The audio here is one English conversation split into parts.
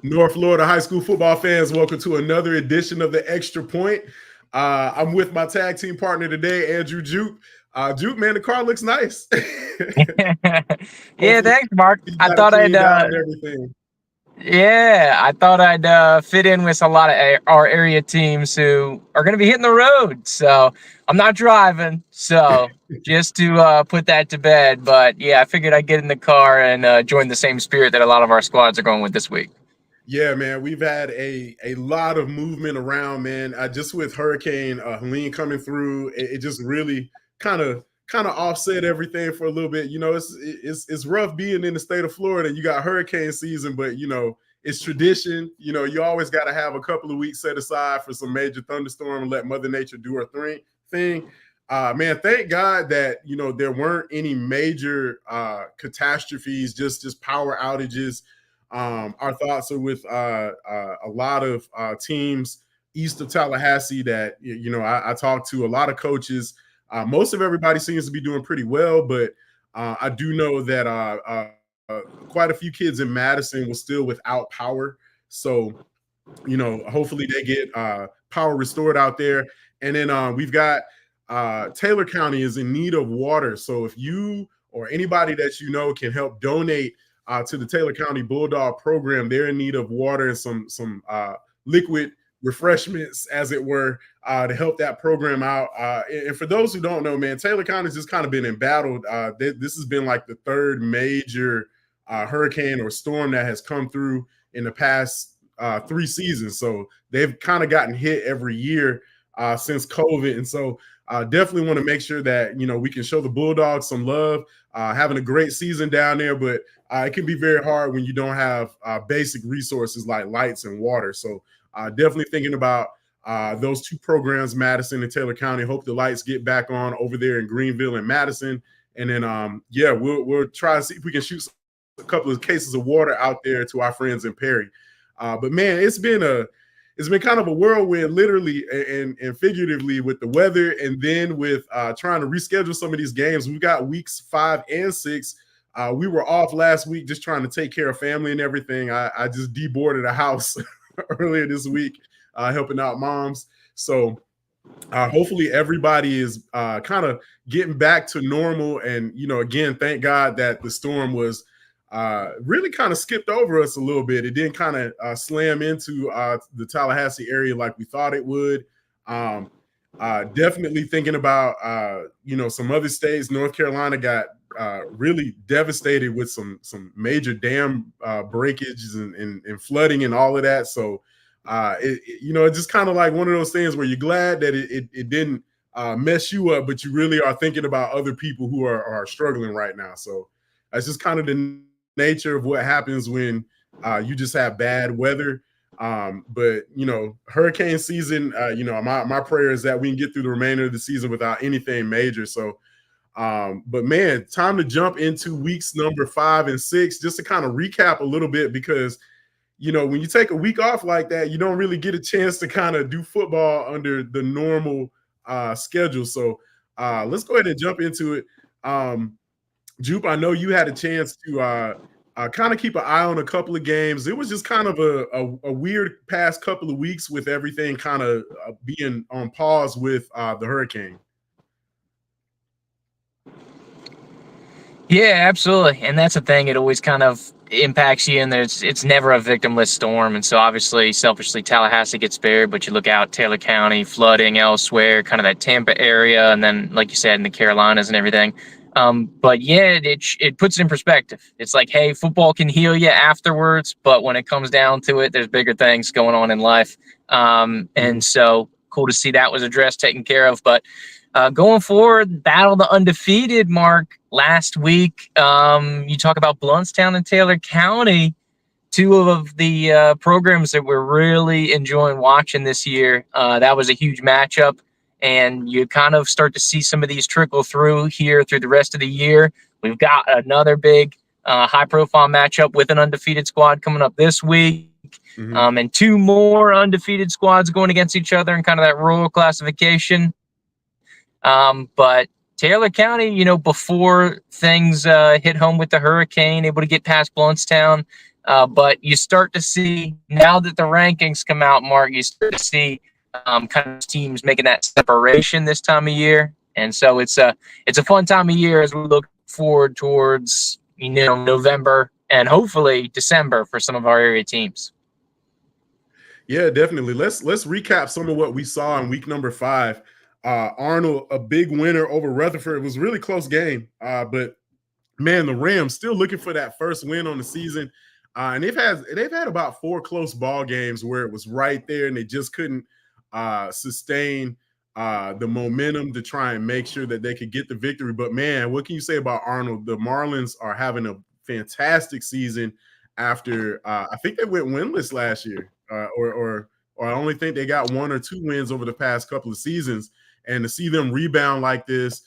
North Florida high school football fans, welcome to another edition of the Extra Point. I'm with my tag team partner today, Andrew Juke. Juke, man, the car looks nice. Yeah, Hopefully, thanks, Mark. you I got it thought I'd cleaned out and everything. fit in with a lot of our area teams who are going to be hitting the road. So I'm not driving, so just to put that to bed. But yeah, I figured I'd get in the car and join the same spirit that a lot of our squads are going with this week. Yeah, man, we've had a lot of movement around, man. Just with Hurricane Helene coming through, it just really kind of offset everything for a little bit. You know, it's rough being in the state of Florida. You got hurricane season, but it's tradition. You always got to have a couple of weeks set aside for some major thunderstorm and let Mother Nature do her thing. Man, thank God that there weren't any major catastrophes, just power outages. Our thoughts are with a lot of teams east of Tallahassee that I talked to a lot of coaches. Most of everybody seems to be doing pretty well, but I do know that quite a few kids in Madison were still without power. So, hopefully they get power restored out there. And then we've got Taylor County is in need of water. So if you or anybody that can help donate to the Taylor County Bulldog program, they're in need of water and some liquid refreshments, as it were, to help that program out. And for those who don't know, man, Taylor County's just kind of been embattled. This has been like the third major hurricane or storm that has come through in the past 3 seasons. So they've kind of gotten hit every year since COVID. And so definitely want to make sure that, we can show the Bulldogs some love, having a great season down there. But it can be very hard when you don't have basic resources like lights and water. So definitely thinking about those two programs, Madison and Taylor County. Hope the lights get back on over there in Greenville and Madison. And then, we'll try to see if we can shoot a couple of cases of water out there to our friends in Perry. But man, it's been kind of a whirlwind, literally and figuratively, with the weather, and then with trying to reschedule some of these games. We've got weeks 5 and 6. We were off last week just trying to take care of family and everything. I just deboarded a house earlier this week, helping out moms. So hopefully everybody is kind of getting back to normal. And, again, thank God that the storm was really kind of skipped over us a little bit. It didn't kind of slam into the Tallahassee area like we thought it would. Definitely thinking about, some other states. North Carolina got really devastated with some major dam breakages and flooding and all of that. So, it's just kind of like one of those things where you're glad that it didn't mess you up, but you really are thinking about other people who are struggling right now. So that's just kind of the nature of what happens when you just have bad weather. But hurricane season, my prayer is that we can get through the remainder of the season without anything major. So but man, time to jump into weeks number 5 and 6, just to kind of recap a little bit, because when you take a week off like that, you don't really get a chance to kind of do football under the normal schedule. So let's go ahead and jump into it. Jupe, I know you had a chance to kind of keep an eye on a couple of games. It was just kind of a weird past couple of weeks with everything kind of being on pause with the hurricane. Yeah, absolutely. And that's the thing. It always kind of impacts you, and it's never a victimless storm. And so obviously, selfishly, Tallahassee gets spared, but you look out Taylor County, flooding elsewhere, kind of that Tampa area, and then, like you said, in the Carolinas and everything. But yeah, it puts it in perspective. It's like, hey, football can heal you afterwards, but when it comes down to it, there's bigger things going on in life. And so cool to see that was addressed, taken care of. But going forward, battle the undefeated, Mark. Last week, you talk about Blountstown and Taylor County, two of the programs that we're really enjoying watching this year. That was a huge matchup, and you kind of start to see some of these trickle through here through the rest of the year. We've got another big high-profile matchup with an undefeated squad coming up this week. Mm-hmm. And 2 more undefeated squads going against each other in kind of that rural classification. But Taylor County, before things hit home with the hurricane, able to get past Blountstown, But you start to see, now that the rankings come out, Mark, you start to see kind of teams making that separation this time of year. And so it's a fun time of year as we look forward towards, November and hopefully December for some of our area teams. Yeah, definitely. Let's recap some of what we saw in week number 5. Arnold, a big winner over Rutherford. It was a really close game, but man, the Rams still looking for that first win on the season, and they've had about 4 close ball games where it was right there, and they just couldn't sustain the momentum to try and make sure that they could get the victory. But man, what can you say about Arnold? The Marlins are having a fantastic season after I think they went winless last year, or I only think they got 1 or 2 wins over the past couple of seasons, and to see them rebound like this.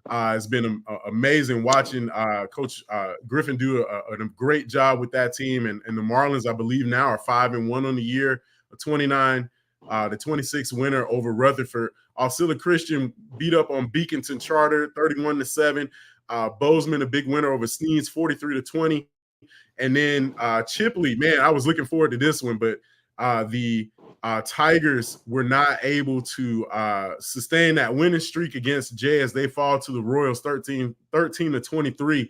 It's been amazing watching Coach Griffin do a great job with that team, and the Marlins, I believe, now are 5-1 on the year, a 29, the 26 winner over Rutherford. Alcilla Christian beat up on Beaconton Charter, 31-7. Bozeman, a big winner over Sneeds, 43-20. And then Chipley, man, I was looking forward to this one, but the Tigers were not able to sustain that winning streak against Jay as they fall to the Royals 13-23.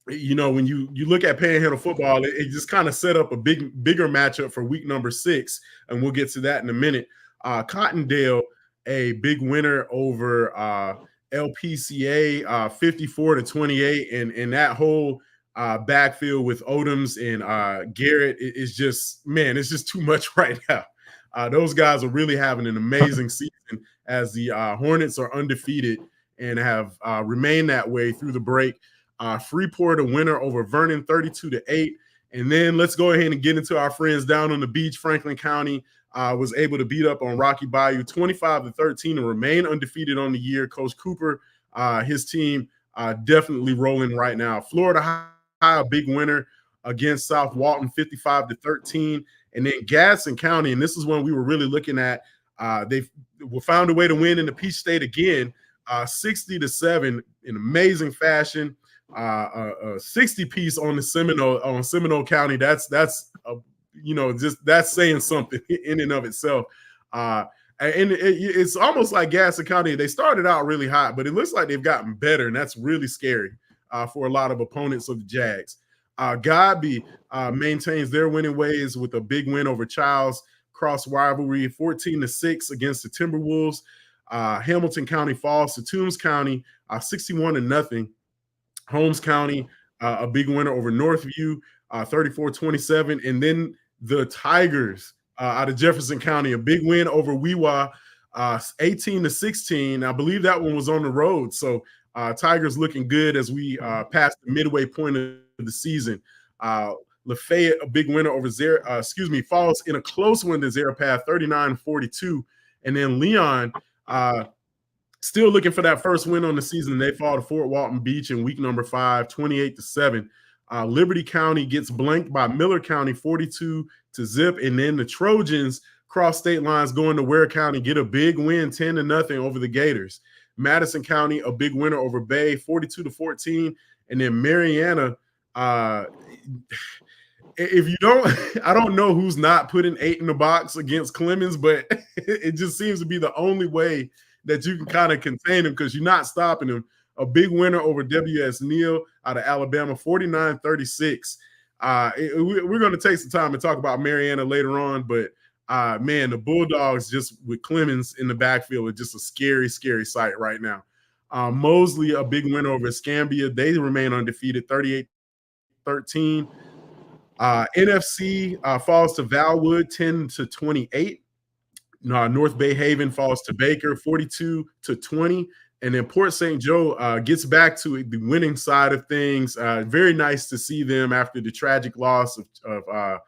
When you look at Panhandle football, it just kind of set up a bigger matchup for week number 6, and we'll get to that in a minute. Cottondale, a big winner over LPCA, 54-28, and that whole backfield with Odoms and Garrett is just, man, it's just too much right now. Those guys are really having an amazing season as the Hornets are undefeated and have remained that way through the break. Freeport, a winner over Vernon, 32-8. And then let's go ahead and get into our friends down on the beach. Franklin County was able to beat up on Rocky Bayou 25-13 and remain undefeated on the year. Coach Cooper, his team, definitely rolling right now. Florida High, a big winner against South Walton, 55-13. And then Gadsden County, and this is one we were really looking at. They found a way to win in the Peach State again, 60-7 in amazing fashion. A 60-piece on Seminole County. That's saying something in and of itself. It's almost like Gadsden County. They started out really hot, but it looks like they've gotten better, and that's really scary for a lot of opponents of the Jags. Godby maintains their winning ways with a big win over Childs. Cross rivalry, 14-6 against the Timberwolves. Hamilton County falls to Toombs County, 61-0. Holmes County, a big winner over Northview, 34-27. And then the Tigers out of Jefferson County, a big win over Weewa, 18-16. I believe that one was on the road. So Tigers looking good as we pass the midway point of the season. Lafayette, a big winner over Falls in a close win to Zarephath, 39-42. And then Leon, still looking for that first win on the season. They fall to Fort Walton Beach in week number 5, 28-7. Liberty County gets blanked by Miller County, 42-0. And then the Trojans cross state lines going to Ware County, get a big win, 10-0 over the Gators. Madison County, a big winner over Bay, 42-14. And then Mariana, if you don't, I don't know who's not putting 8 in the box against Clemens, but it just seems to be the only way that you can kind of contain them because you're not stopping them. A big winner over W.S. Neal out of Alabama, 49-36. We're going to take some time to talk about Mariana later on, but man, the Bulldogs just with Clemens in the backfield are just a scary, scary sight right now. Mosley, a big winner over Escambia. They remain undefeated, 38-13. NFC falls to Valwood, 10-28. North Bay Haven falls to Baker, 42-20. And then Port St. Joe gets back to the winning side of things. Very nice to see them after the tragic loss of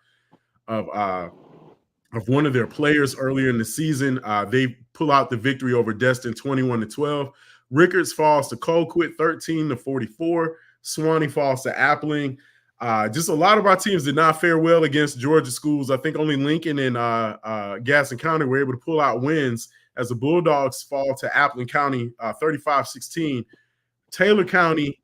one of their players earlier in the season. They pull out the victory over Destin, 21-12. Rickards falls to Colquitt, 13-44. Swanee falls to Appling. Just a lot of our teams did not fare well against Georgia schools. I think only Lincoln and Gaston County were able to pull out wins as the Bulldogs fall to Appling County, 35-16. Taylor County,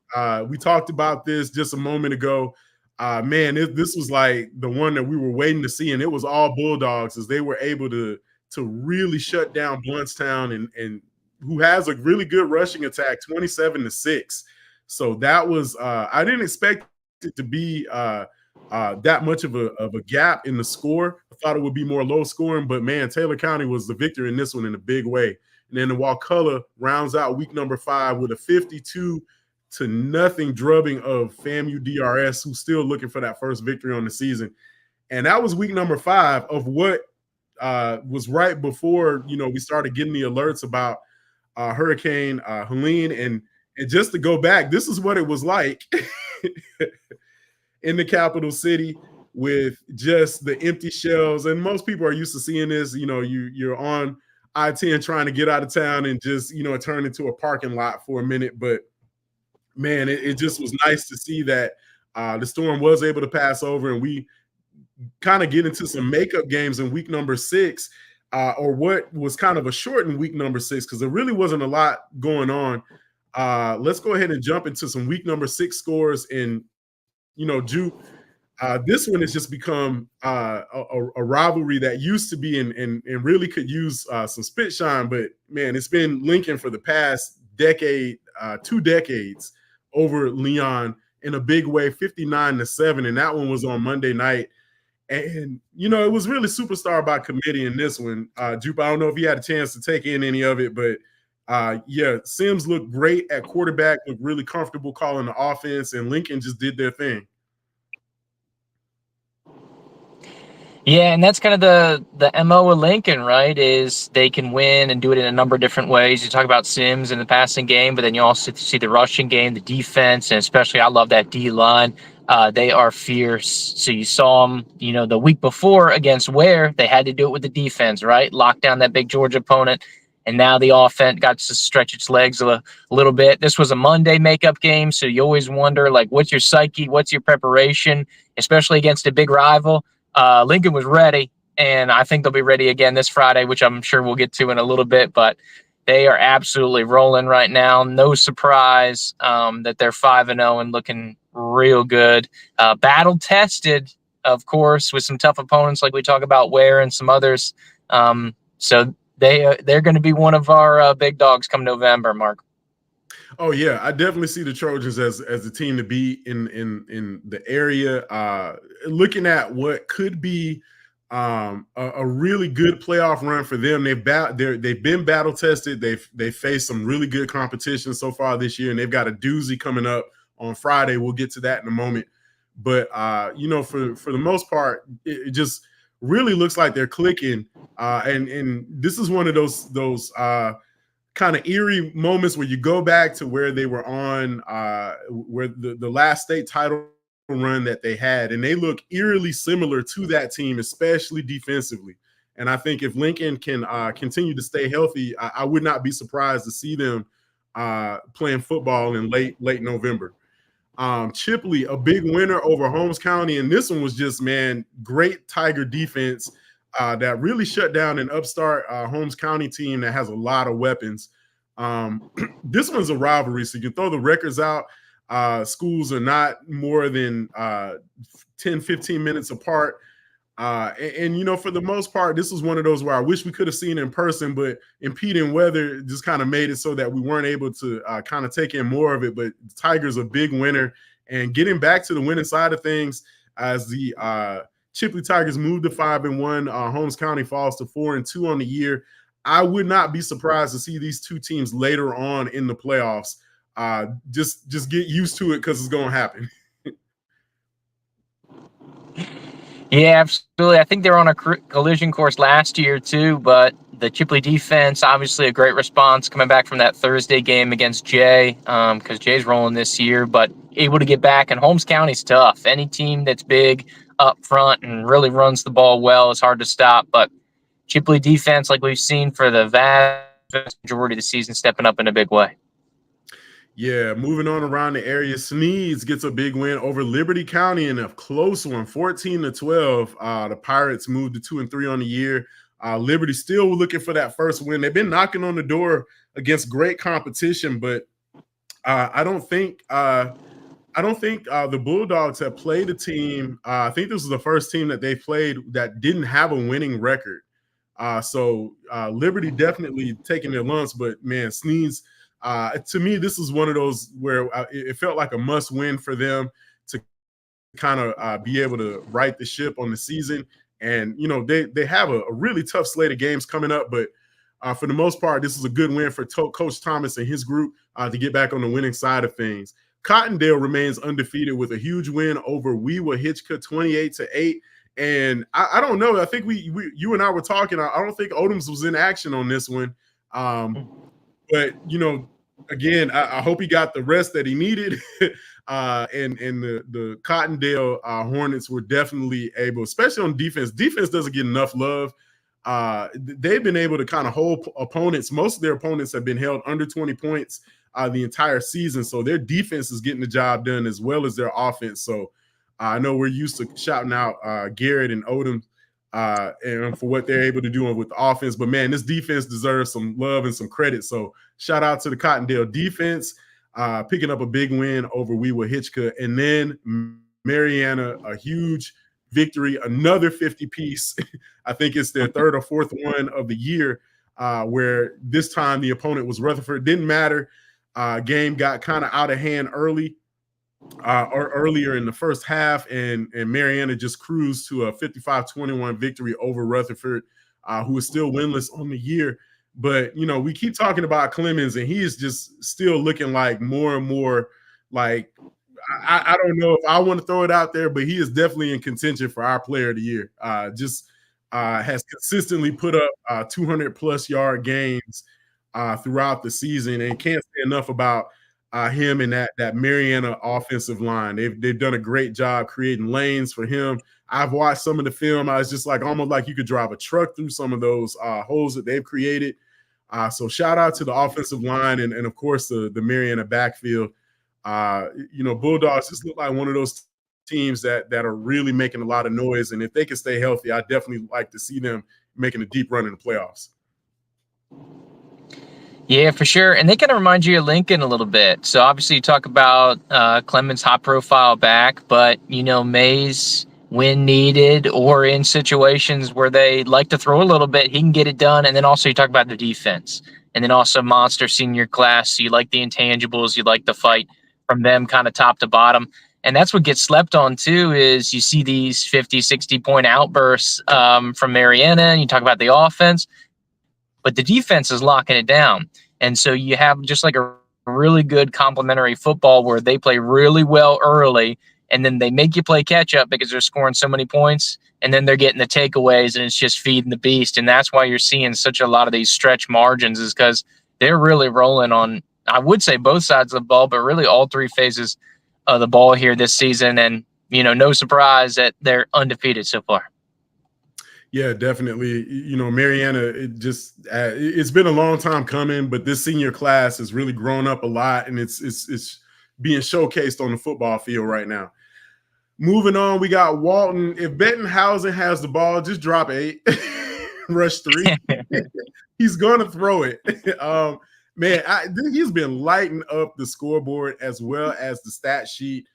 we talked about this just a moment ago. Man, this was like the one that we were waiting to see, and it was all Bulldogs as they were able to really shut down Bluntstown and who has a really good rushing attack, 27-6. So that was I didn't expect it to be that much of a gap in the score. I thought it would be more low scoring, but man, Taylor County was the victor in this one in a big way. And then the Wakulla rounds out week number 5 with a 52-0 drubbing of FAMU DRS, who's still looking for that first victory on the season. And that was week number 5 of what was right before we started getting the alerts about Hurricane Helene. And just to go back, this is what it was like in the capital city with just the empty shelves. And most people are used to seeing this. You're on I-10 trying to get out of town and just it turned into a parking lot for a minute. But man, it just was nice to see that the storm was able to pass over, and we kind of get into some makeup games in week number 6, or what was kind of a shortened week number 6, because there really wasn't a lot going on. Let's go ahead and jump into some week number 6 scores. And Juke, this one has just become a rivalry that used to be and really could use some spit shine. But man, it's been Lincoln for the past decade, 2 decades over Leon in a big way, 59-7. And that one was on Monday night. And, it was really superstar by committee in this one. Jupe, I don't know if you had a chance to take in any of it, but yeah, Sims looked great at quarterback, looked really comfortable calling the offense, and Lincoln just did their thing. Yeah, and that's kind of the MO of Lincoln, right? Is they can win and do it in a number of different ways. You talk about Sims in the passing game, but then you also see the rushing game, the defense, and especially I love that D line. They are fierce. So you saw them, the week before against Ware, they had to do it with the defense, right? Lock down that big Georgia opponent. And now the offense got to stretch its legs a little bit. This was a Monday makeup game, so you always wonder, like, what's your psyche? What's your preparation, especially against a big rival? Lincoln was ready, and I think they'll be ready again this Friday, which I'm sure we'll get to in a little bit. But they are absolutely rolling right now. No surprise that they're 5-0 and looking real good. Battle tested, of course, with some tough opponents like we talk about Ware and some others. So they're going to be one of our big dogs come November, Mark. Oh yeah, I definitely see the Trojans as a team to be in the area. Looking at what could be a really good playoff run for them. They've been battle tested. They've faced some really good competition so far this year, and they've got a doozy coming up on Friday. We'll get to that in a moment. But for the most part, it just really looks like they're clicking. And this is one of those kind of eerie moments where you go back to where they were on where the last state title run that they had, and they look eerily similar to that team, especially defensively. And I think if Lincoln can continue to stay healthy, I would not be surprised to see them playing football in late November. Chipley, a big winner over Holmes County, and this one was just, man, great Tiger defense that really shut down an upstart Holmes County team that has a lot of weapons. This one's a rivalry, so you can throw the records out. Schools are not more than 10, 15 minutes apart. And for the most part, this was one of those where I wish we could have seen in person, but impeding weather just kind of made it so that we weren't able to kind of take in more of it. But the Tigers a big winner, and getting back to the winning side of things as the Chipley Tigers move to 5-1. Holmes County falls to 4-2 on the year. I would not be surprised to see these two teams later on in the playoffs. Just get used to it because it's going to happen. Yeah, absolutely. I think they were on a collision course last year too, but the Chipley defense, obviously a great response coming back from that Thursday game against Jay, because Jay's rolling this year, but able to get back. And Holmes County's tough. Any team that's big up front and really runs the ball well is hard to stop. But Chipley defense, like we've seen for the vast majority of the season, stepping up in a big way. Yeah, moving on around the area, Sneeds gets a big win over Liberty County in a close one, 14-12. The Pirates moved to 2-3 on the year. Liberty still looking for that first win. They've been knocking on the door against great competition, but I don't think I don't think the Bulldogs have played a team. I think this was the first team that they played that didn't have a winning record. So Liberty definitely taking their lumps, but man, Sneeze. To me, this is one of those where it felt like a must win for them to kind of be able to right the ship on the season. And they have a really tough slate of games coming up, but for the most part, this is a good win for Coach Thomas and his group to get back on the winning side of things. Cottondale remains undefeated with a huge win over Wewa Hitchcock 28-8. And I don't know. I think you and I were talking. I don't think Odoms was in action on this one. But again, I hope he got the rest that he needed. And the Cottondale Hornets were definitely able, especially on defense. Defense doesn't get enough love. They've been able to kind of hold opponents. Most of their opponents have been held under 20 points the entire season. So their defense is getting the job done as well as their offense. So I know we're used to shouting out Garrett and Odom and for what they're able to do with the offense. But, man, this defense deserves some love and some credit. So shout out to the Cottondale defense picking up a big win over Wewa Hitchcock. And then Mariana, a huge victory, another 50-piece. I think it's their third or fourth one of the year where this time the opponent was Rutherford. Didn't matter. Game got kind of out of hand early. Or earlier in the first half, and Mariana just cruised to a 55-21 victory over Rutherford, who is still winless on the year. But, we keep talking about Clemens, and he is just still looking like more and more like I don't know if I want to throw it out there, but he is definitely in contention for our player of the year. Has consistently put up 200-plus yard games throughout the season, and can't say enough about him and that Mariana offensive line. They've done a great job creating lanes for him. I've watched some of the film. I was just like almost like you could drive a truck through some of those holes that they've created. So shout out to the offensive line and of course the Mariana backfield. Bulldogs just look like one of those teams that are really making a lot of noise. And if they can stay healthy, I definitely like to see them making a deep run in the playoffs. Yeah, for sure. And they kind of remind you of Lincoln a little bit. So obviously you talk about Clemens' high profile back, but, Mays, when needed or in situations where they like to throw a little bit, he can get it done. And then also you talk about the defense. And then also monster senior class. So you like the intangibles, you like the fight from them kind of top to bottom. And that's what gets slept on, too, is you see these 50, 60-point outbursts from Mariana, and you talk about the offense. But the defense is locking it down. And so you have just like a really good complementary football where they play really well early, and then they make you play catch up because they're scoring so many points, and then they're getting the takeaways, and it's just feeding the beast. And that's why you're seeing such a lot of these stretch margins, is because they're really rolling on, I would say, both sides of the ball, but really all three phases of the ball here this season. And, no surprise that they're undefeated so far. Yeah, definitely. Mariana, it's been a long time coming, but this senior class has really grown up a lot, and it's being showcased on the football field right now. Moving on, we got Walton. If Bettenhausen has the ball, just drop 8, rush 3. He's going to throw it. Man, he's been lighting up the scoreboard as well as the stat sheet.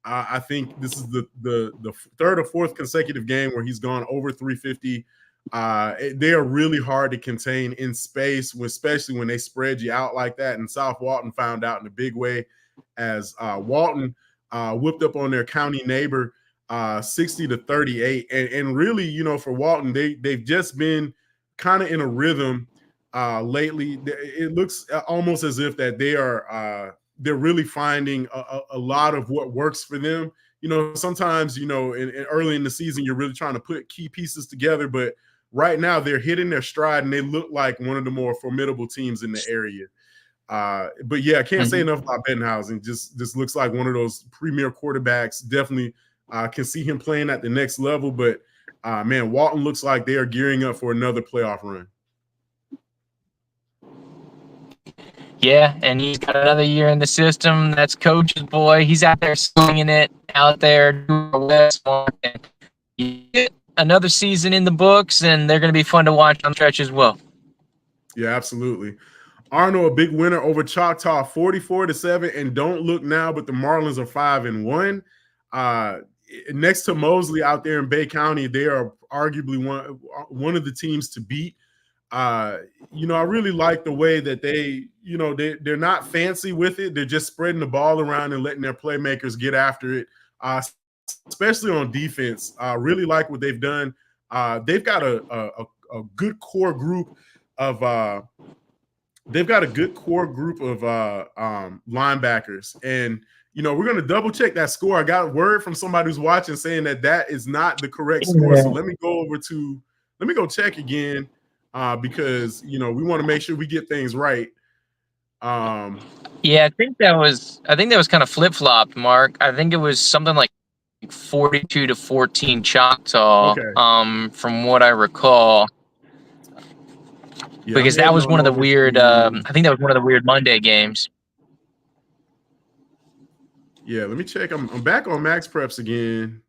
I think this is the third or fourth consecutive game where he's gone over 350. They are really hard to contain in space, especially when they spread you out like that. And South Walton found out in a big way as Walton whipped up on their county neighbor 60-38. And really, for Walton, they've just been kind of in a rhythm lately. It looks almost as if that they're really finding a lot of what works for them. Sometimes, early in the season, you're really trying to put key pieces together, but right now they're hitting their stride and they look like one of the more formidable teams in the area. But yeah, I can't say enough about Bettenhausen. Just looks like one of those premier quarterbacks. Definitely can see him playing at the next level, but man, Walton looks like they are gearing up for another playoff run. Yeah, and he's got another year in the system. That's coach's boy. He's out there slinging it out there. Another season in the books, and they're going to be fun to watch on stretch as well. Yeah, absolutely. Arnold, a big winner over Choctaw, 44-7. And don't look now, but the Marlins are 5-1. Next to Mosley out there in Bay County, they are arguably one of the teams to beat. I really like the way that they're not fancy with it. They're just spreading the ball around and letting their playmakers get after it, especially on defense. Really like what they've done. They've got a good core group of linebackers, and we're going to double check that score. I got word from somebody who's watching saying that is not the correct score. So let me go check again. Because we want to make sure we get things right. Yeah, I think that was kind of flip flopped, Mark. I think it was something like 42-14 Choctaw. Okay. From what I recall, because that was one of the weird. I think that was one of the weird Monday games. Yeah, let me check. I'm back on Max Preps again.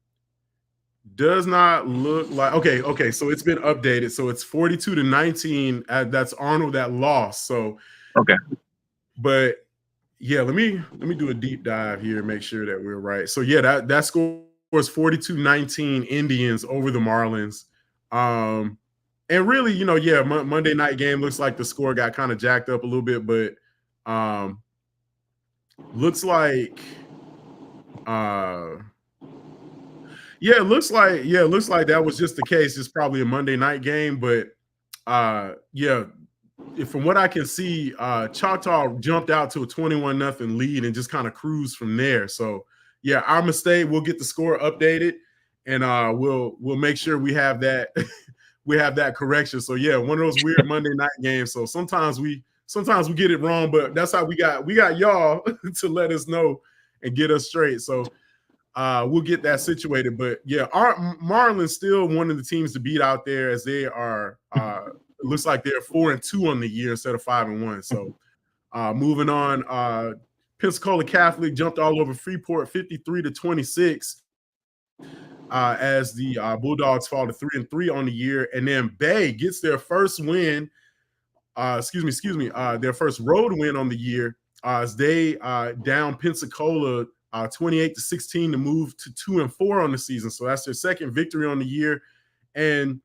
Does not look like okay. So it's been updated. So it's 42-19. That's Arnold that lost. So okay. But yeah, let me do a deep dive here and make sure that we're right. So yeah, that score was 42-19 Indians over the Marlins. And really, Monday night game looks like the score got kind of jacked up a little bit, but looks like it looks like that was just the case. It's probably a Monday night game, but from what I can see, Choctaw jumped out to a 21-0 lead and just kind of cruised from there. So yeah, our mistake. We'll get the score updated, and we'll make sure we have that we have that correction. So yeah, one of those weird Monday night games. So sometimes we get it wrong, but that's how we got y'all to let us know and get us straight. So we'll get that situated. But yeah, our Marlins still one of the teams to beat out there, as they are. It looks like they're 4-2 on the year instead of 5-1. So moving on, Pensacola Catholic jumped all over Freeport 53-26 as the Bulldogs fall to 3-3 on the year. And then Bay gets their first win. Their first road win on the year as they down Pensacola 28-16 to move to 2-4 on the season. So that's their second victory on the year. And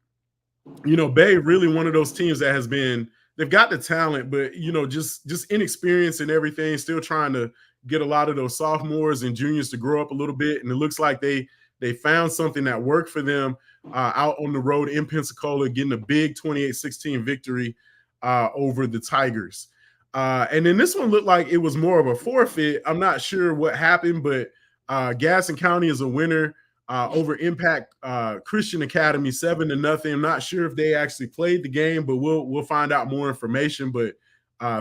Bay really one of those teams that has been, they've got the talent, but just inexperience and everything, still trying to get a lot of those sophomores and juniors to grow up a little bit. And it looks like they found something that worked for them out on the road in Pensacola, getting a big 28-16 victory over the Tigers. And then this one looked like it was more of a forfeit. I'm not sure what happened, but Gaston County is a winner over Impact Christian Academy 7-0. I'm not sure if they actually played the game, but we'll find out more information. But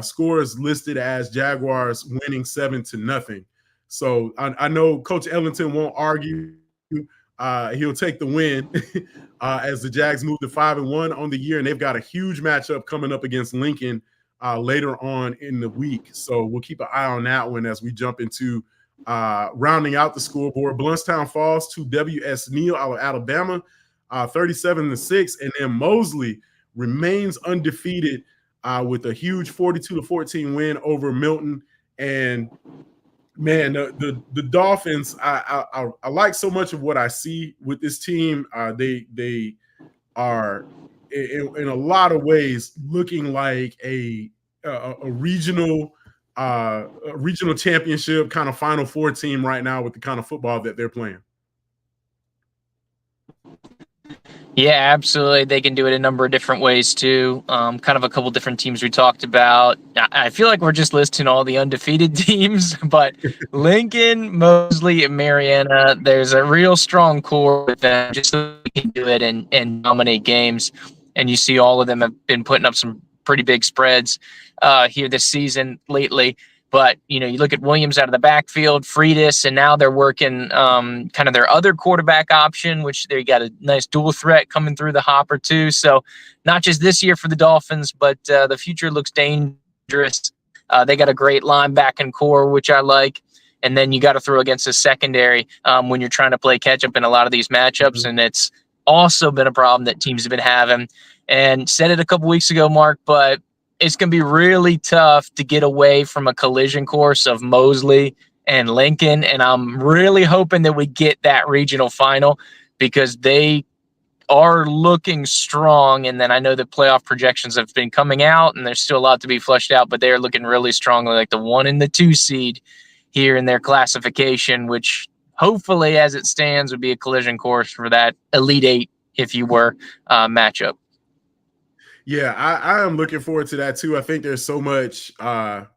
score is listed as Jaguars winning 7-0. So I know Coach Ellington won't argue. He'll take the win as the Jags move to 5-1 on the year, and they've got a huge matchup coming up against Lincoln later on in the week. So we'll keep an eye on that one as we jump into rounding out the scoreboard. Blountstown falls to W.S. Neal out of Alabama, 37-6, and then Mosley remains undefeated with a huge 42-14 win over Milton. And man, the Dolphins, I like so much of what I see with this team. They are in a lot of ways looking like a regional championship kind of Final Four team right now with the kind of football that they're playing. Yeah, absolutely. They can do it a number of different ways too. Kind of a couple different teams we talked about. I feel like we're just listing all the undefeated teams, but Lincoln, Mosley, and Mariana, there's a real strong core with them just so they can do it and dominate games. And you see all of them have been putting up some pretty big spreads here this season lately. But, you look at Williams out of the backfield, Freitas, and now they're working kind of their other quarterback option, which they got a nice dual threat coming through the hopper too. So not just this year for the Dolphins, but the future looks dangerous. They got a great linebacking core, which I like. And then you got to throw against the secondary when you're trying to play catch up in a lot of these matchups. And it's also been a problem that teams have been having. And said it a couple weeks ago, Mark, but it's going to be really tough to get away from a collision course of Mosley and Lincoln. And I'm really hoping that we get that regional final because they are looking strong. And then I know that playoff projections have been coming out and there's still a lot to be flushed out, but they are looking really strongly like the 1 and the 2 seed here in their classification, which hopefully as it stands would be a collision course for that Elite Eight, if you were, matchup. Yeah, I am looking forward to that too. I think there's so much to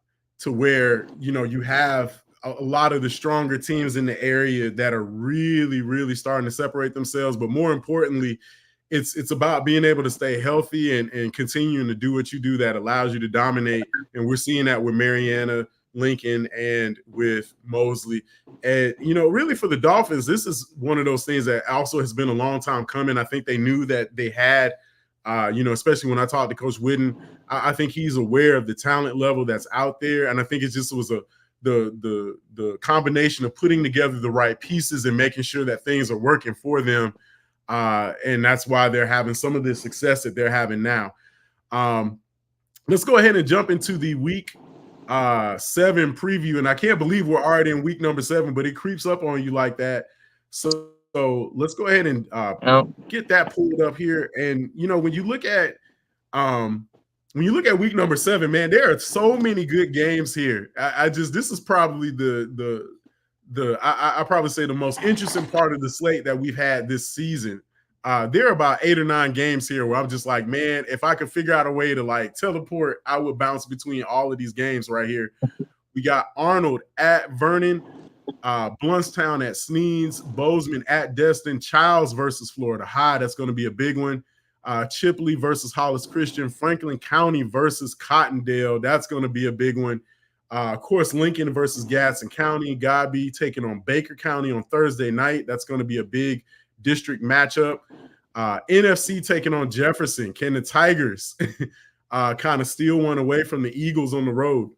where, you have a lot of the stronger teams in the area that are really, really starting to separate themselves. But more importantly, it's about being able to stay healthy and continuing to do what you do that allows you to dominate. And we're seeing that with Mariana, Lincoln, and with Mosley. And, really for the Dolphins, this is one of those things that also has been a long time coming. I think they knew that they had especially when I talked to Coach Whitten, I think he's aware of the talent level that's out there, and I think it just was the combination of putting together the right pieces and making sure that things are working for them, and that's why they're having some of the success that they're having now. Let's go ahead and jump into the week 7 preview, and I can't believe we're already in week number 7, but it creeps up on you like that. So let's go ahead and get that pulled up here. And when you look at week number 7, man, there are so many good games here. This is probably I probably say the most interesting part of the slate that we've had this season. There are about 8 or 9 games here where I'm just like, man, if I could figure out a way to like teleport, I would bounce between all of these games right here. We got Arnold at Vernon, Bluntstown at Sneeds, Bozeman at Destin, Childs versus Florida High. That's going to be a big one. Chipley versus Hollis Christian, Franklin County versus Cottondale. That's going to be a big one. Of course, Lincoln versus Gadsden County. Godby taking on Baker County on Thursday night. That's going to be a big district matchup. NFC taking on Jefferson. Can the Tigers kind of steal one away from the Eagles on the road?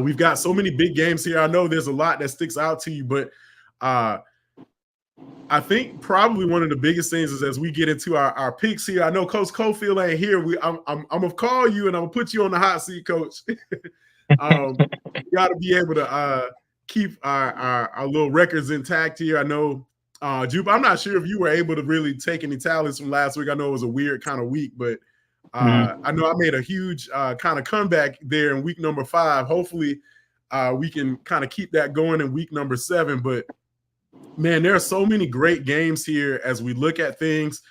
We've got so many big games here. I know there's a lot that sticks out to you, but I think probably one of the biggest things is as we get into our picks here. I know Coach Cofield ain't here. I'm gonna call you and I'm gonna put you on the hot seat, Coach. We got to be able to keep our little records intact here. I know, Jupe, I'm not sure if you were able to really take any tallies from last week. I know it was a weird kind of week, but I know I made a huge kind of comeback there in week number 5. Hopefully we can kind of keep that going in week number 7. But, man, there are so many great games here as we look at things.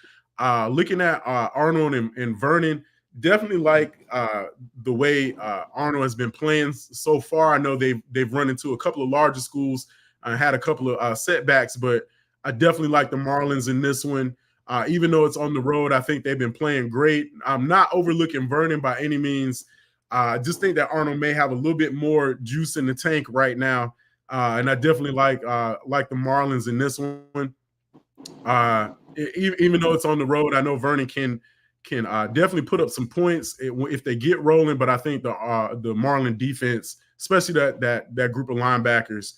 Looking at Arnold and Vernon, definitely like the way Arnold has been playing so far. I know they've run into a couple of larger schools, had a couple of setbacks, but I definitely like the Marlins in this one. Even though it's on the road, I think they've been playing great. I'm not overlooking Vernon by any means. I just think that Arnold may have a little bit more juice in the tank right now. And I definitely like the Marlins in this one. Even though it's on the road, I know Vernon can definitely put up some points if they get rolling. But I think the Marlin defense, especially that group of linebackers,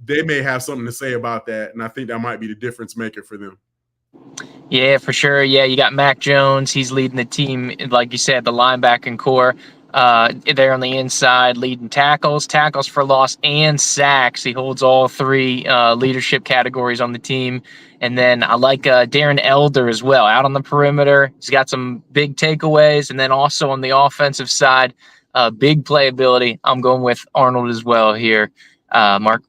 they may have something to say about that. And I think that might be the difference maker for them. Yeah, for sure. Yeah, you got Mac Jones. He's leading the team, like you said, the linebacking core. There on the inside, leading tackles for loss, and sacks. He holds all 3 leadership categories on the team. And then I like Darren Elder as well, out on the perimeter. He's got some big takeaways. And then also on the offensive side, big playability. I'm going with Arnold as well here, Mark.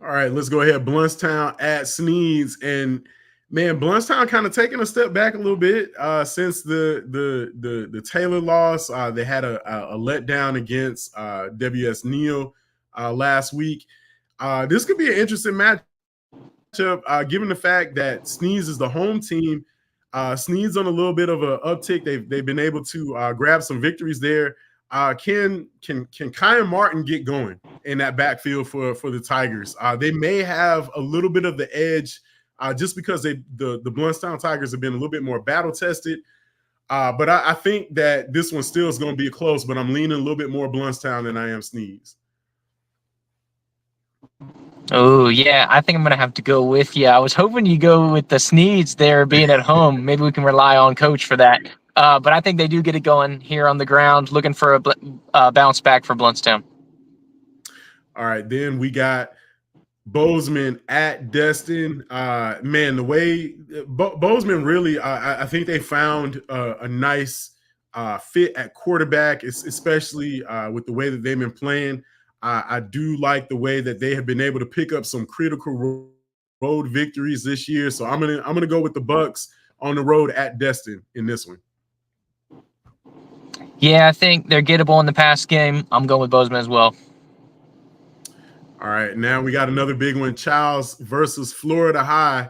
All right, let's go ahead. Bluntstown at Sneeds. And man, Bluntstown kind of taking a step back a little bit since the Taylor loss. They had a letdown against WS Neal last week. This could be an interesting matchup, given the fact that Sneeds is the home team. Sneeds on a little bit of an uptick. They've been able to grab some victories there. Can Kyan Martin get going in that backfield for the Tigers? They may have a little bit of the edge. Just because the Bluntstown Tigers have been a little bit more battle tested. But I think that this one still is going to be close, but I'm leaning a little bit more Bluntstown than I am Sneeds. Oh, yeah, I think I'm going to have to go with you. I was hoping you go with the Sneeds there being at home. Maybe we can rely on Coach for that. But I think they do get it going here on the ground, looking for a bounce back for Bluntstown. All right, then we got Bozeman at Destin. Man, the way Bozeman really, I think they found a nice fit at quarterback, especially with the way that they've been playing. I do like the way that they have been able to pick up some critical road victories this year. So I'm gonna go with the Bucks on the road at Destin in this one. Yeah, I think they're gettable in the pass game. I'm going with Bozeman as well. All right, now we got another big one: Charles versus Florida High.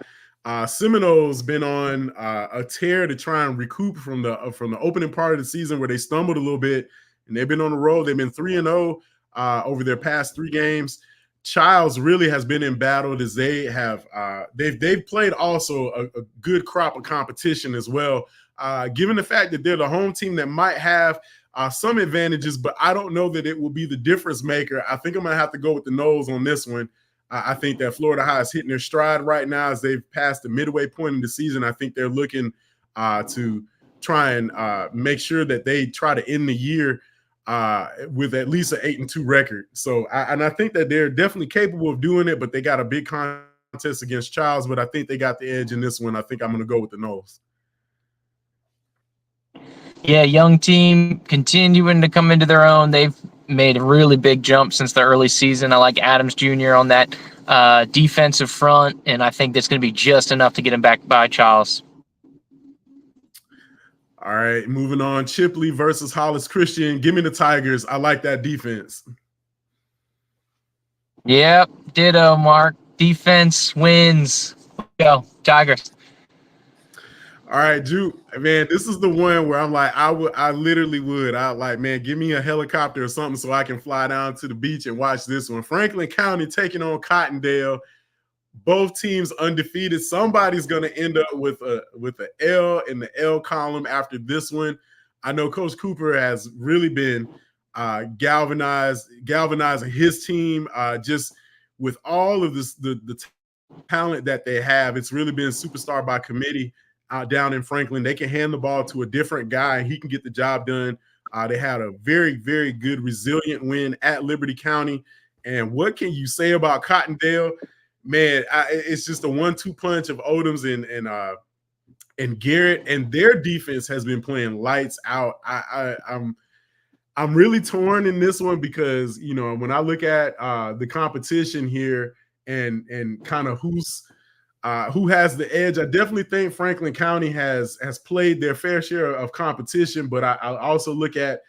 Seminoles been on a tear to try and recoup from the opening part of the season where they stumbled a little bit, and they've been on the road. They've been 3-0 over their past 3 games. Childs really has been embattled as they have they've played also a good crop of competition as well. Given the fact that they're the home team that might have some advantages, but I don't know that it will be the difference maker. I think I'm going to have to go with the nose on this one. I think that Florida High is hitting their stride right now as they've passed the midway point in the season. I think they're looking to try and make sure that they try to end the year with at least an 8-2 record. So, I think that they're definitely capable of doing it, but they got a big contest against Childs, but I think they got the edge in this one. I think I'm going to go with the nose. Yeah, young team continuing to come into their own. They've made a really big jump since the early season. I like Adams Jr. on that defensive front, and I think that's going to be just enough to get him back by Charles. All right, moving on. Chipley versus Hollis Christian. Give me the Tigers. I like that defense. Yep, ditto, Mark. Defense wins. Go, Tigers. All right, Drew, man, this is the one where I'm like, I literally would. I like, man, give me a helicopter or something so I can fly down to the beach and watch this one. Franklin County taking on Cottondale. Both teams undefeated. Somebody's going to end up with a L in the L column after this one. I know Coach Cooper has really been galvanizing his team just with all of this the talent that they have. It's really been superstar by committee down in Franklin. They can hand the ball to a different guy and he can get the job done. They had a very, very good, resilient win at Liberty County. And what can you say about Cottondale? Man, it's just a 1-2 punch of Odoms and Garrett, and their defense has been playing lights out. I'm really torn in this one because, you know, when I look at the competition here and kind of who has the edge, I definitely think Franklin County has played their fair share of competition, but I also look at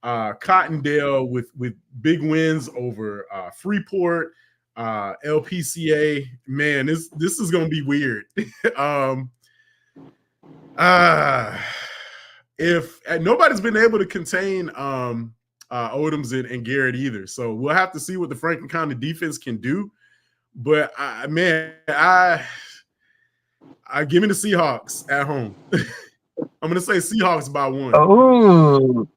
Cottondale with big wins over Freeport, LPCA. Man, this is going to be weird. If nobody's been able to contain Odoms and Garrett either, so we'll have to see what the Franklin County defense can do. But I give me the Seahawks at home. I'm gonna say Seahawks by 1. Oh,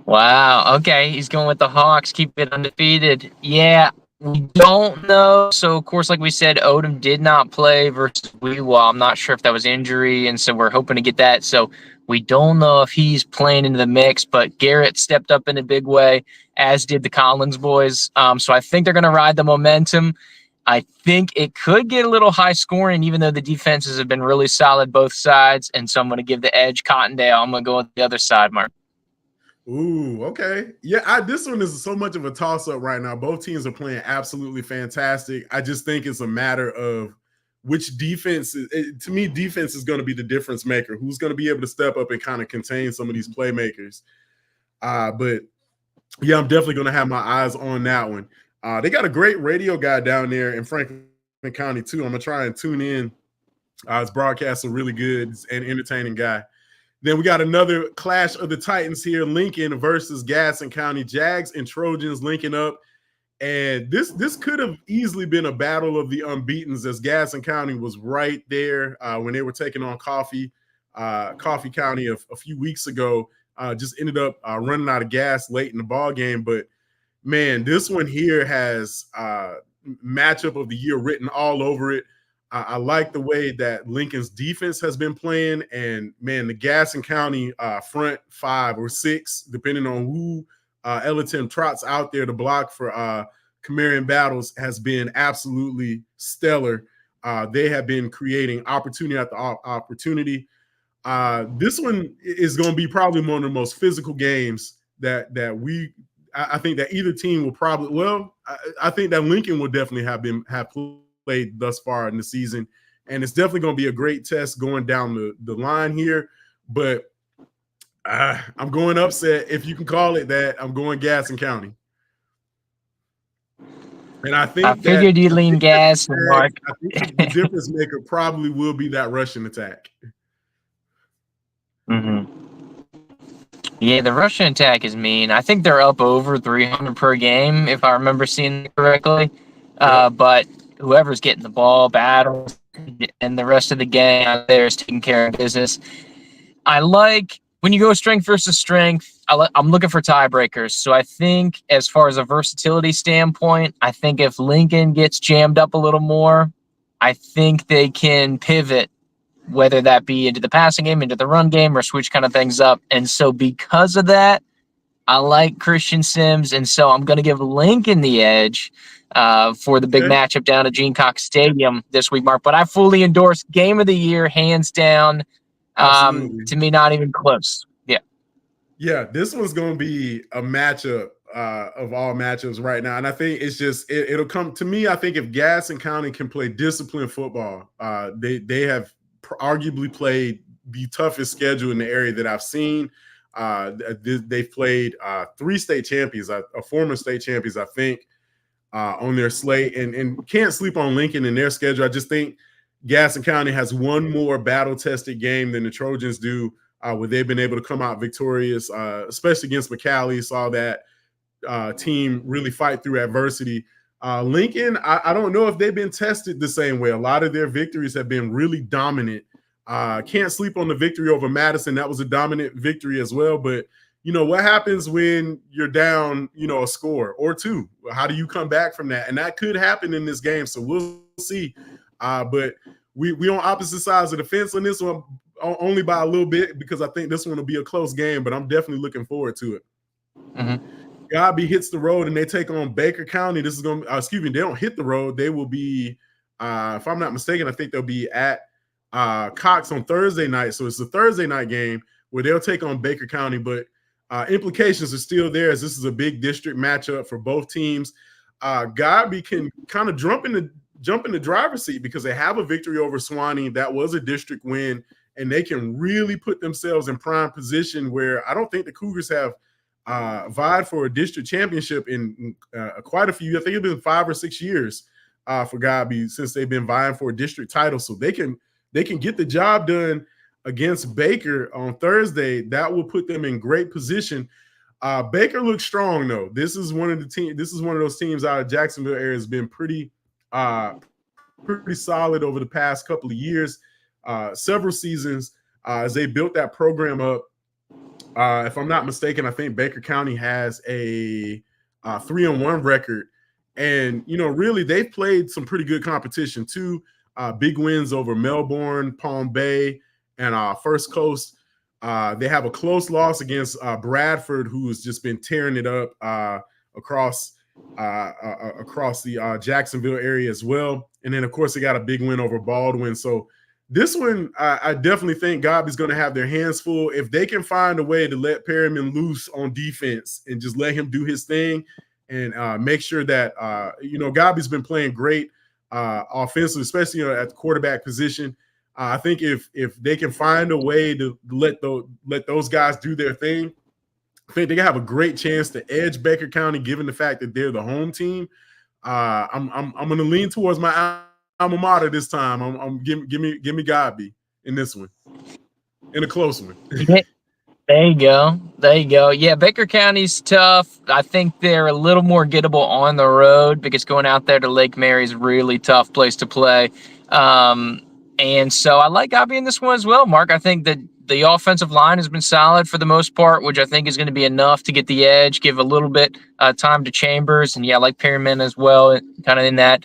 wow. Okay, he's going with the Hawks. Keep it undefeated. Yeah, we don't know. So, of course, like we said, Odom did not play versus Weewa. I'm not sure if that was injury, and so we're hoping to get that. So we don't know if he's playing into the mix, but Garrett stepped up in a big way, as did the Collins boys. So I think they're going to ride the momentum. I think it could get a little high scoring, even though the defenses have been really solid both sides. And so I'm going to give the edge Cottondale. I'm going to go with the other side, Mark. Ooh, okay. Yeah, this one is so much of a toss-up right now. Both teams are playing absolutely fantastic. I just think it's a matter of which defense to me, defense is going to be the difference maker. Who's going to be able to step up and kind of contain some of these playmakers. But yeah, I'm definitely going to have my eyes on that one. They got a great radio guy down there in Franklin County too. I'm going to try and tune in. His broadcasts are really good and entertaining guy. Then we got another clash of the Titans here, Lincoln versus Gaston County. Jags and Trojans linking up. And this could have easily been a battle of the unbeatens, as Gaston County was right there when they were taking on Coffee County a few weeks ago. Just ended up running out of gas late in the ball game. But, man, this one here has matchup of the year written all over it. I like the way that Lincoln's defense has been playing, and man, the Gaston County front 5 or 6, depending on who Elatim trots out there to block for Camarian battles, has been absolutely stellar. They have been creating opportunity after opportunity. This one is going to be probably one of the most physical games that I think that either team will probably. Well, I think that Lincoln will definitely have played thus far in the season, and it's definitely going to be a great test going down the line here. But I'm going upset, if you can call it that. I'm going Gaston County, and I figured you lean gas, Mark. I think the difference maker probably will be that rushing attack. Mm-hmm. Yeah, the Russian attack is mean. I think they're up over 300 per game, if I remember seeing it correctly. Yep. But whoever's getting the ball, battles, and the rest of the gang out there is taking care of business. I like when you go strength versus strength, I'm looking for tiebreakers. So I think as far as a versatility standpoint, I think if Lincoln gets jammed up a little more, I think they can pivot, whether that be into the passing game, into the run game, or switch kind of things up. And so because of that, I like Christian Sims. And so I'm going to give Lincoln the edge for the big matchup down at Gene Cox Stadium this week, Mark. But I fully endorse game of the year, hands down. To me, not even close. Yeah. Yeah, this one's going to be a matchup of all matchups right now. And I think it's just, it'll come to me. I think if Gaston County can play disciplined football, they have arguably played the toughest schedule in the area that I've seen. They've played 3 state champions, former state champions, I think, on their slate, and can't sleep on Lincoln in their schedule. I just think Gaston County has one more battle-tested game than the Trojans do, where they've been able to come out victorious, especially against McCallie. Saw that team really fight through adversity. Lincoln, I don't know if they've been tested the same way. A lot of their victories have been really dominant. Can't sleep on the victory over Madison. That was a dominant victory as well. But, what happens when you're down, a score or 2? How do you come back from that? And that could happen in this game. So we'll see. But we on opposite sides of the fence on this one, only by a little bit, because I think this one will be a close game, but I'm definitely looking forward to it. Mm-hmm. Godby hits the road and they take on Baker County. This is going to, they don't hit the road. They will be, if I'm not mistaken, I think they'll be at Cox on Thursday night. So it's a Thursday night game where they'll take on Baker County, but implications are still there, as this is a big district matchup for both teams. Godby can kind of jump in the driver's seat because they have a victory over Suwanee. That was a district win, and they can really put themselves in prime position where I don't think the Cougars have vied for a district championship in quite a few. I think it's been 5 or 6 years for Godby since they've been vying for a district title. So they can get the job done against Baker on Thursday. That will put them in great position. Baker looks strong though. This is one of those teams out of Jacksonville area has been pretty solid over the past couple of years, several seasons, as they built that program up. If I'm not mistaken, I think Baker County has a 3-1 record, and really they've played some pretty good competition too. Big wins over Melbourne, Palm Bay, and First Coast. They have a close loss against Bradford, who has just been tearing it up across the Jacksonville area as well. And then, of course, they got a big win over Baldwin. So this one, I definitely think Godby's going to have their hands full. If they can find a way to let Perryman loose on defense and just let him do his thing and make sure that, Godby's been playing great offensively, especially at the quarterback position. I think if they can find a way to let those guys do their thing, I think they have a great chance to edge Baker County, given the fact that they're the home team. I'm going to lean towards my alma mater this time. Give me Godby in this one, in a close one. There you go. Yeah, Baker County's tough. I think they're a little more gettable on the road because going out there to Lake Mary is a really tough place to play. And so I like Godby in this one as well, Mark. I think that the offensive line has been solid for the most part, which I think is going to be enough to get the edge, give a little bit time to Chambers. And, yeah, I like Perryman as well, kind of in that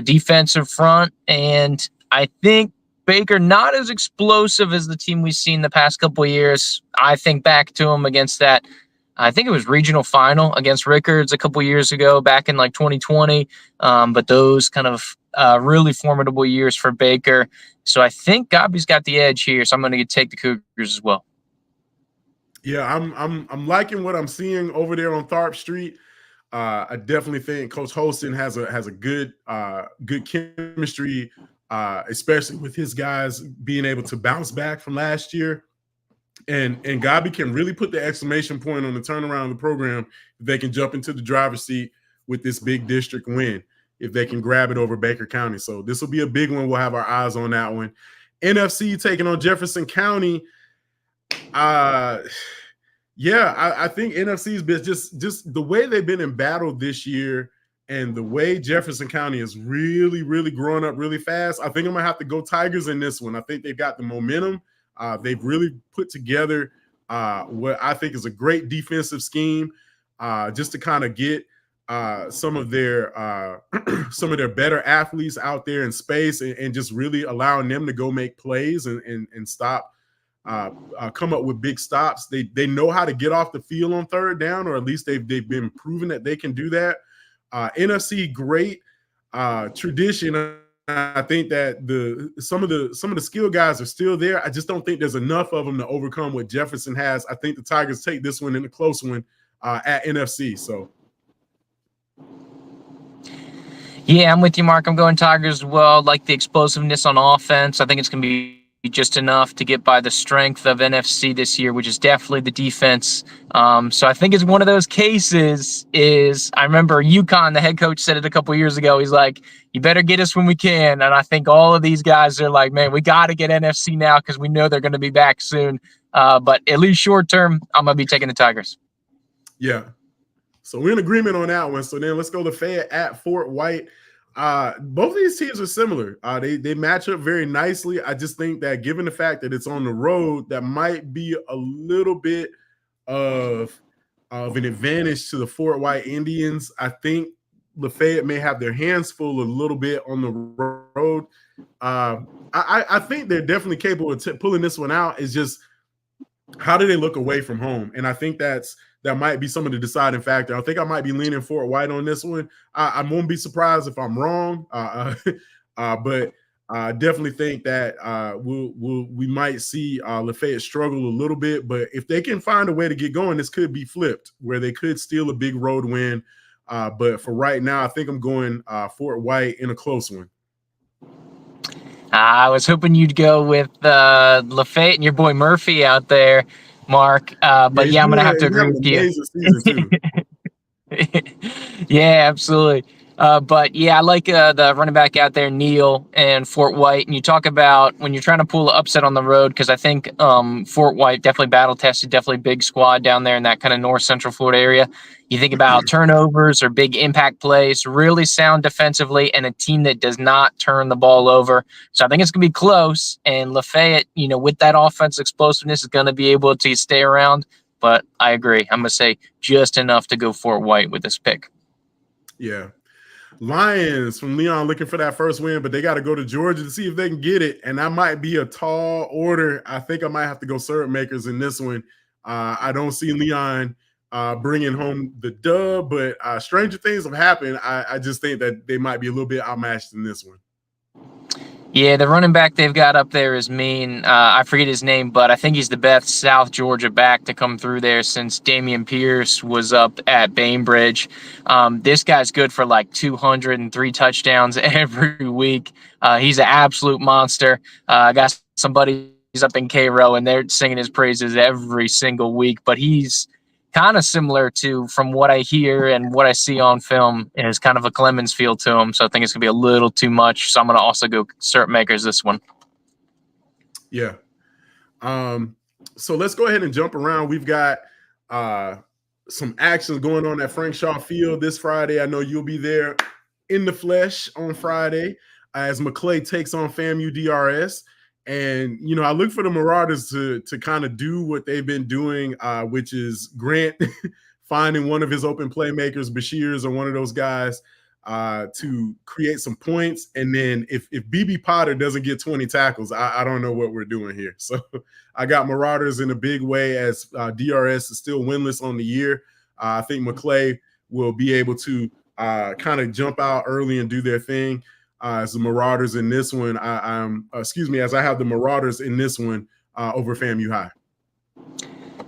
defensive front. And I think Baker not as explosive as the team we've seen the past couple of years. I think back to him against that. I think it was regional final against Rickards a couple of years ago, back in like 2020. But those kind of really formidable years for Baker. So I think Gobby's got the edge here. So I'm going to take the Cougars as well. Yeah, I'm liking what I'm seeing over there on Tharp Street. I definitely think Coach Holston has a good good chemistry, especially with his guys being able to bounce back from last year. And Gabi can really put the exclamation point on the turnaround of the program if they can jump into the driver's seat with this big district win, if they can grab it over Baker County. So this will be a big one. We'll have our eyes on that one. NFC taking on Jefferson County. Yeah, I think NFC's been just the way they've been in battle this year and the way Jefferson County is really, really growing up really fast. I think I'm gonna have to go Tigers in this one. I think they've got the momentum. They've really put together what I think is a great defensive scheme, just to kind of get some of their better athletes out there in space and just really allowing them to go make plays and stop. Come up with big stops. They know how to get off the field on third down, or at least they've been proven that they can do that. NFC great tradition. I think that some of the skill guys are still there. I just don't think there's enough of them to overcome what Jefferson has. I think the Tigers take this one in a close one at NFC. So. Yeah, I'm with you, Mark. I'm going Tigers as well. Like the explosiveness on offense. I think it's going to be just enough to get by the strength of NFC this year, which is definitely the defense. So I think it's one of those cases I remember UConn, the head coach said it a couple years ago. He's like, you better get us when we can. And I think all of these guys are like, man, we got to get NFC now because we know they're going to be back soon. But at least short term, I'm going to be taking the Tigers. Yeah. So we're in agreement on that one. So then let's go to Fayette at Fort White. Both of these teams are similar. They match up very nicely. I just think that given the fact that it's on the road, that might be a little bit of an advantage to the Fort White Indians. I think Lafayette may have their hands full a little bit on the road. I think they're definitely capable of pulling this one out. It's just how do they look away from home? And I think that might be some of the deciding factor. I think I might be leaning Fort White on this one. I won't be surprised if I'm wrong, but I definitely think that we might see Lafayette struggle a little bit. But if they can find a way to get going, this could be flipped, where they could steal a big road win. But for right now, I think I'm going Fort White in a close one. I was hoping you'd go with Lafayette and your boy Murphy out there, Mark. But yeah, I'm going to have to agree with you. Yeah, absolutely. But yeah, I like the running back out there, Neal and Fort White. And you talk about when you're trying to pull an upset on the road, because I think Fort White definitely battle tested, definitely big squad down there in that kind of north central Florida area. You think about turnovers or big impact plays, really sound defensively, and a team that does not turn the ball over. So I think it's going to be close. And Lafayette, with that offense explosiveness, is going to be able to stay around. But I agree. I'm going to say just enough to go Fort White with this pick. Yeah. Lions from Leon looking for that first win, but they got to go to Georgia to see if they can get it. And that might be a tall order. I think I might have to go syrup makers in this one. I don't see Leon bringing home the dub, but stranger things have happened. I just think that they might be a little bit outmatched in this one. Yeah, the running back they've got up there is mean. I forget his name, but I think he's the best South Georgia back to come through there since Damian Pierce was up at Bainbridge. This guy's good for like 203 touchdowns every week. He's an absolute monster. I got some buddies up in Cairo, and they're singing his praises every single week, but he's kind of similar to, from what I hear and what I see on film, is kind of a Clemens feel to him. So I think it's going to be a little too much. So I'm going to also go syrup makers this one. Yeah. So let's go ahead and jump around. We've got some action going on at Frank Shaw Field this Friday. I know you'll be there in the flesh on Friday as McClay takes on FAMU DRS. And, I look for the Marauders to kind of do what they've been doing, which is Grant finding one of his open playmakers, Bashir's or one of those guys, to create some points. And then if BB Potter doesn't get 20 tackles, I don't know what we're doing here. So I got Marauders in a big way as DRS is still winless on the year. I think McClay will be able to kind of jump out early and do their thing. As the Marauders in this one, as I have the Marauders in this one over FAMU High.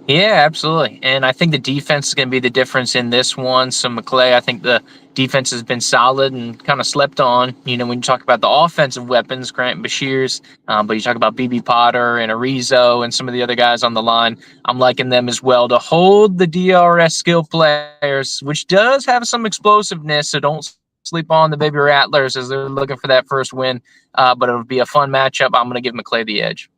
Yeah, absolutely. And I think the defense is going to be the difference in this one. So McClay, I think the defense has been solid and kind of slept on. You know, when you talk about the offensive weapons, Grant Bashir's, but you talk about BB Potter and Arizo and some of the other guys on the line, I'm liking them as well to hold the DRS skill players, which does have some explosiveness. So don't sleep on the Baby Rattlers as they're looking for that first win. But it'll be a fun matchup. I'm going to give McClay the edge.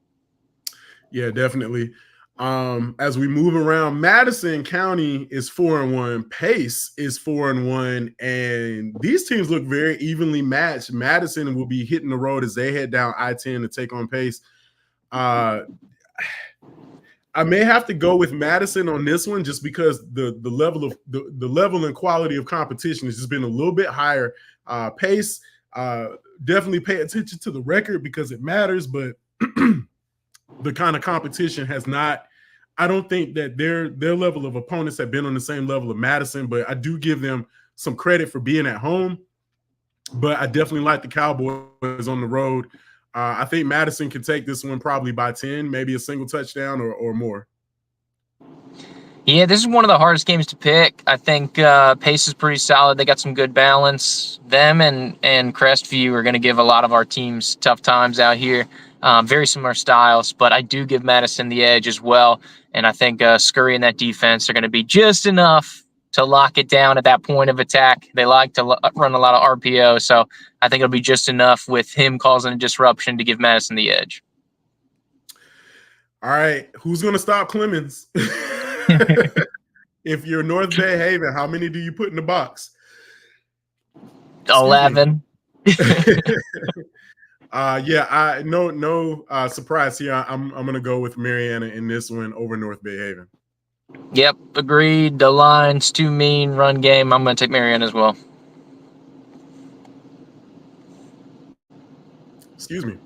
Yeah, definitely. As we move around, Madison County is 4-1, Pace is 4-1, and these teams look very evenly matched. Madison will be hitting the road as they head down I-10 to take on Pace. I may have to go with Madison on this one just because the level of the level and quality of competition has just been a little bit higher. Pace, definitely pay attention to the record because it matters, but the kind of competition has not. I don't think that their level of opponents have been on the same level of Madison, but I do give them some credit for being at home. But I definitely like the Cowboys on the road. I think Madison can take this one probably by 10, maybe a single touchdown or more. Yeah, this is one of the hardest games to pick. I think Pace is pretty solid. They got some good balance. Them and Crestview are going to give a lot of our teams tough times out here. Very similar styles, but I do give Madison the edge as well. And I think Scurry and that defense are going to be just enough to lock it down at that point of attack. They like to run a lot of RPO, so I think it'll be just enough with him causing a disruption to give Madison the edge. All right, who's going to stop Clemens? If you're North Bay Haven, how many do you put in the box? 11. Yeah, no surprise here. I'm gonna go with Mariana in this one over North Bay Haven. Yep, agreed. The line's too mean. Run game. I'm gonna take Mariana as well. Excuse me.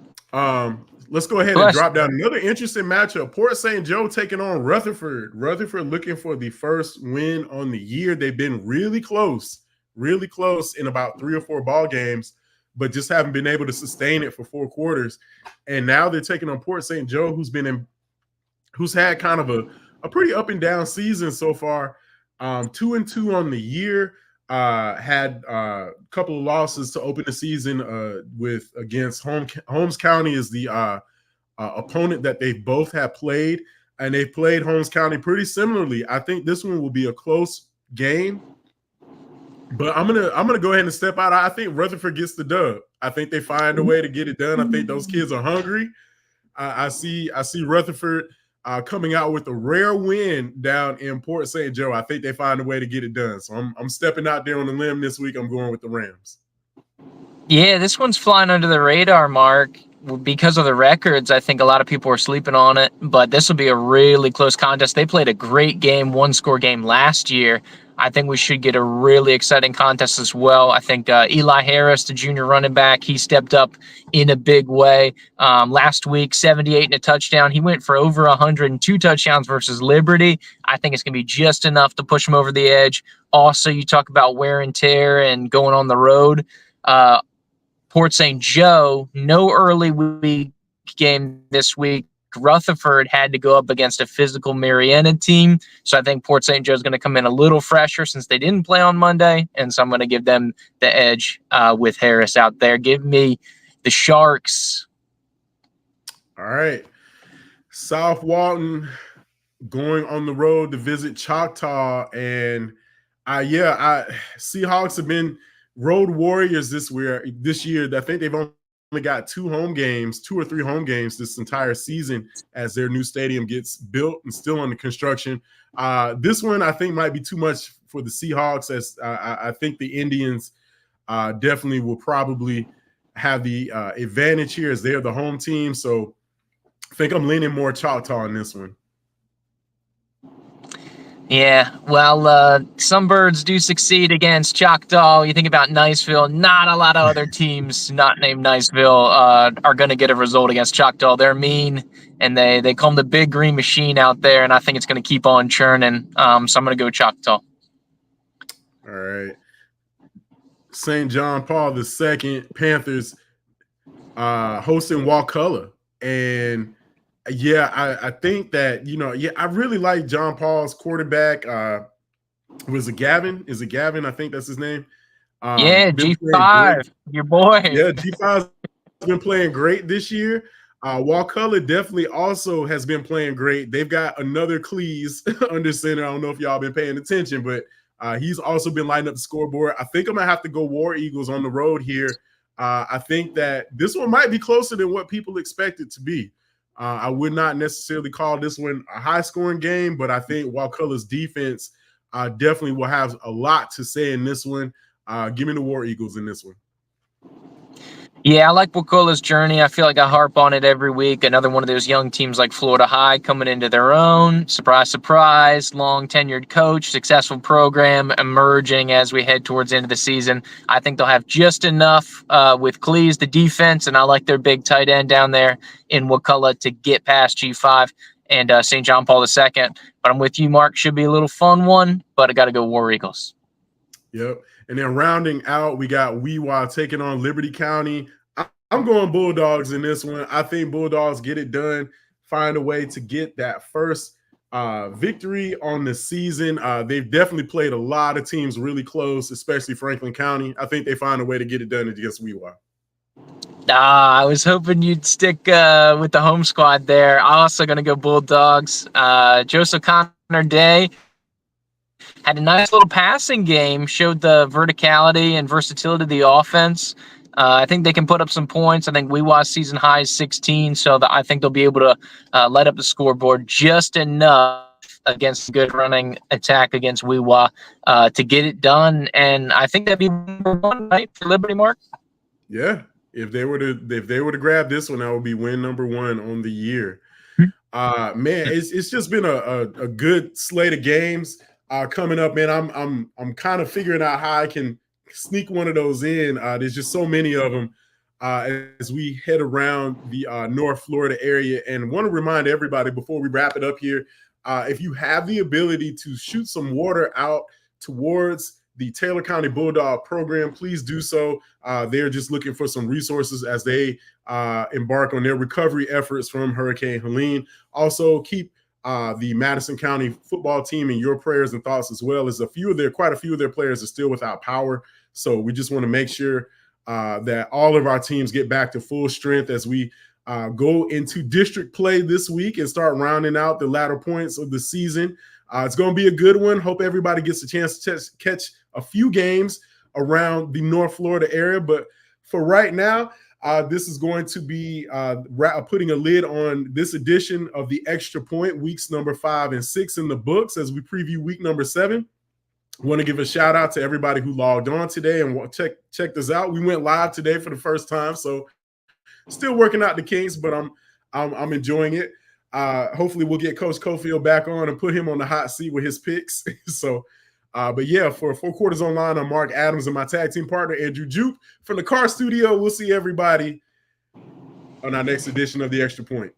Let's go ahead and drop down another interesting matchup. Port St. Joe taking on Rutherford. Rutherford looking for the first win on the year. They've been really close in about 3 or 4 ball games, but just haven't been able to sustain it for 4 quarters. And now they're taking on Port St. Joe, who's had kind of a pretty up and down season so far. 2-2 on the year. Had a couple of losses to open the season against Holmes County is the opponent that they both have played, and they played Holmes County pretty similarly. I think this one will be a close game, but I'm gonna go ahead and step out. I think Rutherford gets the dub. I think they find a way to get it done. I think those kids are hungry. I see Rutherford coming out with a rare win down in Port St. Joe. I think they find a way to get it done. So I'm stepping out there on the limb this week. I'm going with the Rams. Yeah, this one's flying under the radar, Mark. Because of the records, I think a lot of people are sleeping on it, but this will be a really close contest. They played a great game, 1-score game last year. I think we should get a really exciting contest as well. I think Eli Harris, the junior running back, he stepped up in a big way. Last week, 78 and a touchdown. He went for over 102 touchdowns versus Liberty. I think it's going to be just enough to push him over the edge. Also, you talk about wear and tear and going on the road. Port St. Joe, no early week game this week. Rutherford had to go up against a physical Mariana team. So I think Port St. Joe is going to come in a little fresher since they didn't play on Monday. And so I'm going to give them the edge with Harris out there. Give me the Sharks. All right. South Walton going on the road to visit Choctaw. And Seahawks have been road warriors this year. I think they've only got 2 or 3 home games this entire season as their new stadium gets built and still under construction. This one I think might be too much for the Seahawks, as I think the Indians definitely will probably have the advantage here as they're the home team. So I think I'm leaning more Choctaw in this one. Yeah, well, some birds do succeed against Choctaw. You think about Niceville, not a lot of other teams not named Niceville are going to get a result against Choctaw. They're mean, and they call them the big green machine out there, and I think it's going to keep on churning. So I'm going to go Choctaw. All right. St. John Paul II Panthers hosting Wakulla. And yeah, I think that, I really like John Paul's quarterback. Was it Gavin? Is it Gavin? I think that's his name. Yeah, Been playing great. G5, your boy. Yeah, G5's been playing great this year. Wakulla definitely also has been playing great. They've got another Cleese under center. I don't know if y'all been paying attention, but he's also been lighting up the scoreboard. I think I'm going to have to go War Eagles on the road here. I think that this one might be closer than what people expect it to be. I would not necessarily call this one a high-scoring game, but I think Wakulla's defense definitely will have a lot to say in this one. Give me the War Eagles in this one. Yeah, I like Wakulla's journey. I feel like I harp on it every week. Another one of those young teams like Florida High coming into their own. Surprise, surprise. Long tenured coach, successful program emerging as we head towards the end of the season. I think they'll have just enough with Cleese, the defense, and I like their big tight end down there in Wakulla to get past G5 and St. John Paul II. But I'm with you, Mark. Should be a little fun one, but I got to go War Eagles. Yep. And then rounding out, we got Weewa taking on Liberty County. I'm going Bulldogs in this one. I think Bulldogs get it done, find a way to get that first victory on the season. They've definitely played a lot of teams really close, especially Franklin County. I think they find a way to get it done against Weewa. I was hoping you'd stick with the home squad there. I'm also going to go Bulldogs. Joseph Connor Day had a nice little passing game, showed the verticality and versatility of the offense. I think they can put up some points. I think Weewa's season high is 16, so I think they'll be able to light up the scoreboard just enough against a good running attack against Weewa to get it done. And I think that'd be number one, right, for Liberty, Mark? Yeah, if they were to grab this one, that would be win number one on the year. Man, it's just been a good slate of games coming up, man. I'm kind of figuring out how I can sneak one of those in. There's just so many of them as we head around the North Florida area. And want to remind everybody before we wrap it up here, if you have the ability to shoot some water out towards the Taylor County Bulldog program, please do so. They're just looking for some resources as they embark on their recovery efforts from Hurricane Helene. Also, keep the Madison County football team in your prayers and thoughts, as well as quite a few of their players are still without power. So we just want to make sure that all of our teams get back to full strength as we go into district play this week and start rounding out the latter points of the season. It's going to be a good one. Hope everybody gets a chance to catch a few games around the North Florida area. But for right now, this is going to be putting a lid on this edition of the Extra Point, weeks number 5 and 6 in the books as we preview week number 7. I want to give a shout out to everybody who logged on today and checked us out. We went live today for the first time, so still working out the kinks, but I'm enjoying it. Hopefully we'll get Coach Cofield back on and put him on the hot seat with his picks. So, but yeah, for 4 Quarters Online, I'm Mark Adams and my tag team partner, Andrew Jupe from the car studio. We'll see everybody on our next edition of the Extra Point.